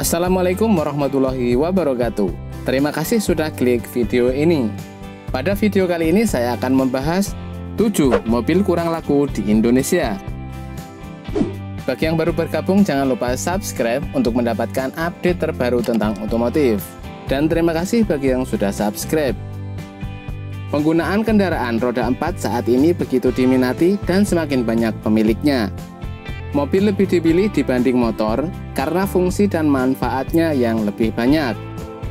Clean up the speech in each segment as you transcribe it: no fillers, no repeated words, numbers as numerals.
Assalamualaikum warahmatullahi wabarakatuh. Terima kasih sudah klik video ini. Pada video kali ini saya akan membahas 7 mobil kurang laku di Indonesia. Bagi yang baru bergabung, jangan lupa subscribe untuk mendapatkan update terbaru tentang otomotif. Dan terima kasih bagi yang sudah subscribe. Penggunaan kendaraan roda 4 saat ini begitu diminati dan semakin banyak pemiliknya. Mobil lebih dipilih dibanding motor karena fungsi dan manfaatnya yang lebih banyak.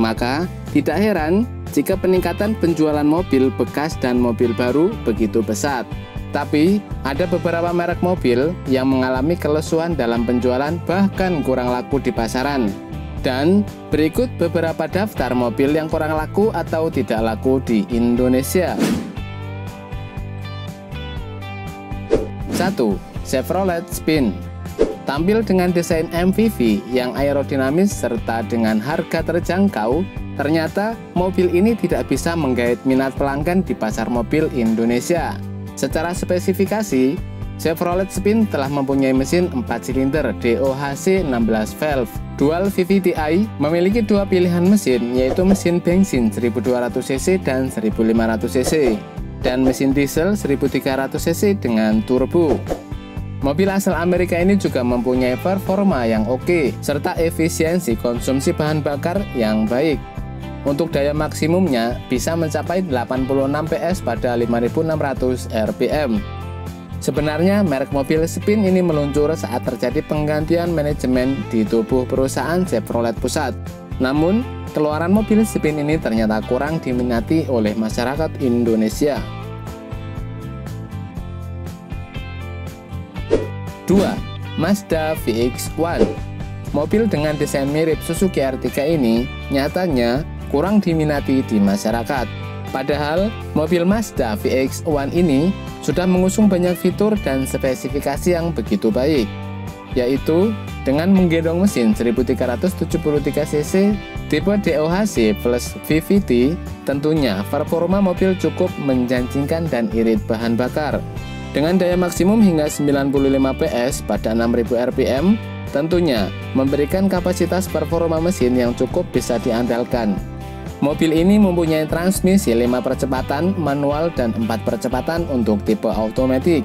Maka tidak heran jika peningkatan penjualan mobil bekas dan mobil baru begitu pesat. Tapi ada beberapa merek mobil yang mengalami kelesuan dalam penjualan bahkan kurang laku di pasaran. Dan berikut beberapa daftar mobil yang kurang laku atau tidak laku di Indonesia. 1. Chevrolet Spin. Tampil dengan desain MPV yang aerodinamis serta dengan harga terjangkau, ternyata mobil ini tidak bisa menggait minat pelanggan di pasar mobil Indonesia. Secara spesifikasi, Chevrolet Spin telah mempunyai mesin 4 silinder DOHC 16 valve. Dual VVT-i memiliki dua pilihan mesin, yaitu mesin bensin 1200cc dan 1500cc, dan mesin diesel 1300cc dengan turbo. Mobil asal Amerika ini juga mempunyai performa yang oke, serta efisiensi konsumsi bahan bakar yang baik. Untuk daya maksimumnya bisa mencapai 86 PS pada 5600 rpm. Sebenarnya merek mobil Spin ini meluncur saat terjadi penggantian manajemen di tubuh perusahaan Chevrolet Pusat. Namun, keluaran mobil Spin ini ternyata kurang diminati oleh masyarakat Indonesia. 2. Mazda VX1. Mobil dengan desain mirip Suzuki R3 ini nyatanya kurang diminati di masyarakat. Padahal mobil Mazda VX1 ini sudah mengusung banyak fitur dan spesifikasi yang begitu baik, yaitu dengan menggendong mesin 1373cc tipe DOHC plus VVT. Tentunya performa mobil cukup menjanjikan dan irit bahan bakar. Dengan daya maksimum hingga 95 PS pada 6000 rpm, tentunya memberikan kapasitas performa mesin yang cukup bisa diandalkan. Mobil ini mempunyai transmisi 5 percepatan manual dan 4 percepatan untuk tipe automatic.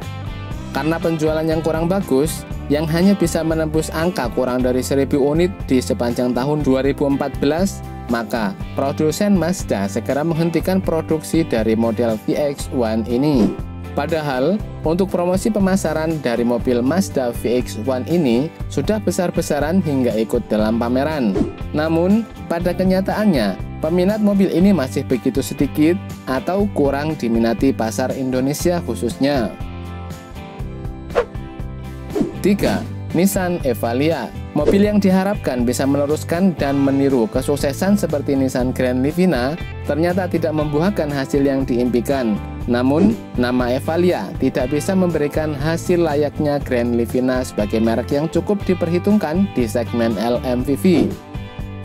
Karena penjualan yang kurang bagus, yang hanya bisa menembus angka kurang dari 1000 unit di sepanjang tahun 2014, maka produsen Mazda segera menghentikan produksi dari model VX1 ini. Padahal, untuk promosi pemasaran dari mobil Mazda VX1 ini sudah besar-besaran hingga ikut dalam pameran. Namun, pada kenyataannya, peminat mobil ini masih begitu sedikit atau kurang diminati pasar Indonesia khususnya. 3. Nissan Evalia. Mobil yang diharapkan bisa meneruskan dan meniru kesuksesan seperti Nissan Grand Livina ternyata tidak membuahkan hasil yang diimpikan. Namun, nama Evalia tidak bisa memberikan hasil layaknya Grand Livina sebagai merek yang cukup diperhitungkan di segmen LMPV.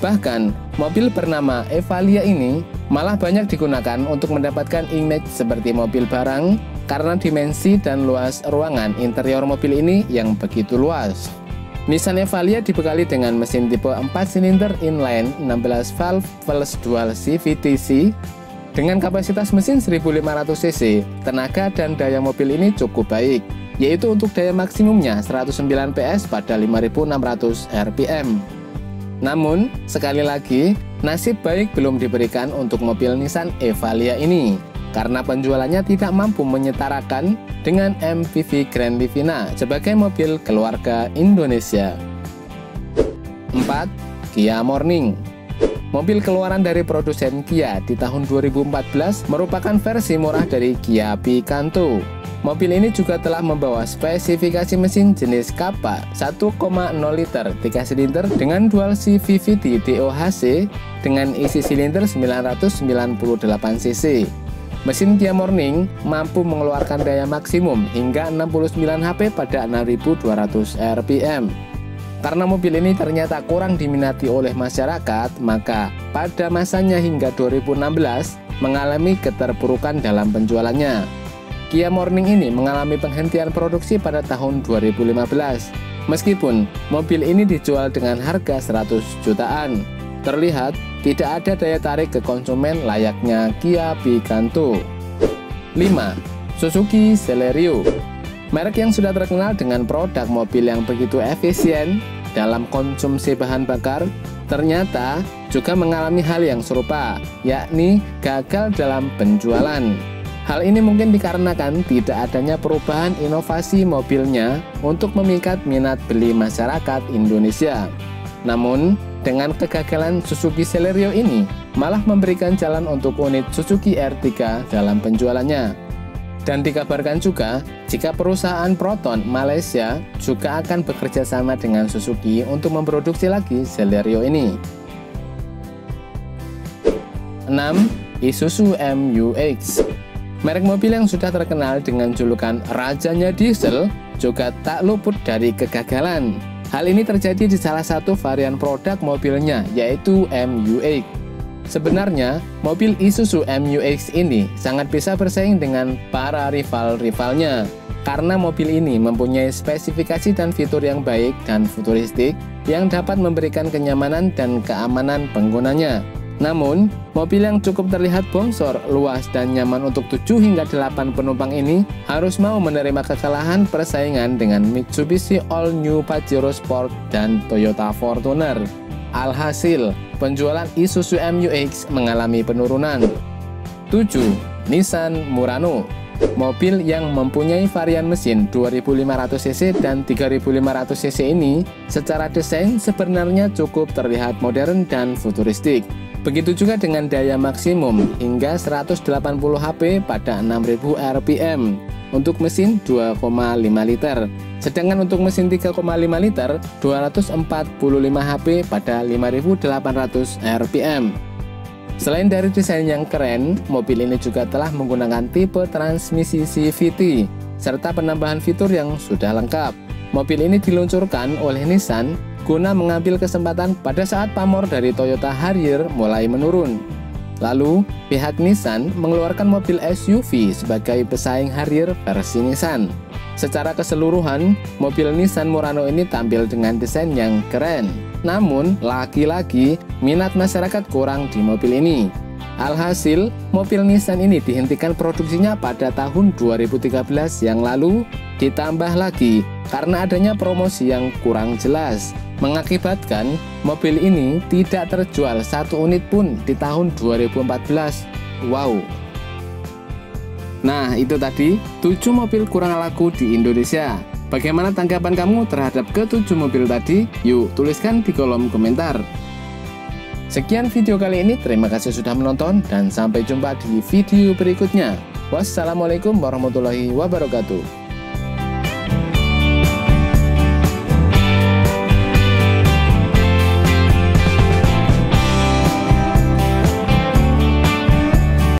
Bahkan, mobil bernama Evalia ini malah banyak digunakan untuk mendapatkan image seperti mobil barang karena dimensi dan luas ruangan interior mobil ini yang begitu luas. Nissan Evalia dibekali dengan mesin tipe 4 silinder inline 16 valve plus dual CVT-c dengan kapasitas mesin 1500cc. Tenaga dan daya mobil ini cukup baik, yaitu untuk daya maksimumnya 109 PS pada 5600 rpm. Namun, sekali lagi, nasib baik belum diberikan untuk mobil Nissan Evalia ini, karena penjualannya tidak mampu menyetarakan dengan MPV Grand Livina sebagai mobil keluarga Indonesia. 4. Kia Morning. Mobil keluaran dari produsen Kia di tahun 2014 merupakan versi murah dari Kia Picanto. Mobil ini juga telah membawa spesifikasi mesin jenis Kappa 1,0 liter 3 silinder dengan dual CVT DOHC dengan isi silinder 998cc. Mesin Kia Morning mampu mengeluarkan daya maksimum hingga 69 HP pada 6200 rpm. Karena mobil ini ternyata kurang diminati oleh masyarakat, maka pada masanya hingga 2016 mengalami keterpurukan dalam penjualannya. Kia Morning ini mengalami penghentian produksi pada tahun 2015. Meskipun mobil ini dijual dengan harga 100 jutaan, terlihat tidak ada daya tarik ke konsumen layaknya Kia Picanto. 5. Suzuki Celerio. Merek yang sudah terkenal dengan produk mobil yang begitu efisien dalam konsumsi bahan bakar, ternyata juga mengalami hal yang serupa, yakni gagal dalam penjualan. Hal ini mungkin dikarenakan tidak adanya perubahan inovasi mobilnya untuk memikat minat beli masyarakat Indonesia. Namun, dengan kegagalan Suzuki Celerio ini, malah memberikan jalan untuk unit Suzuki R3 dalam penjualannya. Dan dikabarkan juga, jika perusahaan Proton Malaysia juga akan bekerja sama dengan Suzuki untuk memproduksi lagi Celerio ini. 6. Isuzu MU-X. Merek mobil yang sudah terkenal dengan julukan Rajanya Diesel juga tak luput dari kegagalan. Hal ini terjadi di salah satu varian produk mobilnya, yaitu MU-X. Sebenarnya, mobil Isuzu MU-X ini sangat bisa bersaing dengan para rival-rivalnya, karena mobil ini mempunyai spesifikasi dan fitur yang baik dan futuristik yang dapat memberikan kenyamanan dan keamanan penggunanya. Namun, mobil yang cukup terlihat bongsor, luas, dan nyaman untuk 7 hingga 8 penumpang ini harus mau menerima kekalahan persaingan dengan Mitsubishi All New Pajero Sport dan Toyota Fortuner. Alhasil, penjualan Isuzu MU-X mengalami penurunan. 7. Nissan Murano. Mobil yang mempunyai varian mesin 2500cc dan 3500cc ini secara desain sebenarnya cukup terlihat modern dan futuristik. Begitu juga dengan daya maksimum hingga 180 HP pada 6000 rpm untuk mesin 2,5 liter. Sedangkan untuk mesin 3,5 liter 245 HP pada 5800 rpm. Selain dari desain yang keren, mobil ini juga telah menggunakan tipe transmisi CVT serta penambahan fitur yang sudah lengkap. Mobil ini diluncurkan oleh Nissan guna mengambil kesempatan pada saat pamor dari Toyota Harrier mulai menurun. Lalu, pihak Nissan mengeluarkan mobil SUV sebagai pesaing Harrier versi Nissan. Secara keseluruhan, mobil Nissan Murano ini tampil dengan desain yang keren. Namun, lagi-lagi minat masyarakat kurang di mobil ini. Alhasil, mobil Nissan ini dihentikan produksinya pada tahun 2013 yang lalu, ditambah lagi karena adanya promosi yang kurang jelas, mengakibatkan mobil ini tidak terjual satu unit pun di tahun 2014. Wow. Nah, itu tadi 7 mobil kurang laku di Indonesia. Bagaimana tanggapan kamu terhadap ke-7 mobil tadi? Yuk, tuliskan di kolom komentar. Sekian video kali ini, terima kasih sudah menonton dan sampai jumpa di video berikutnya. Wassalamualaikum warahmatullahi wabarakatuh.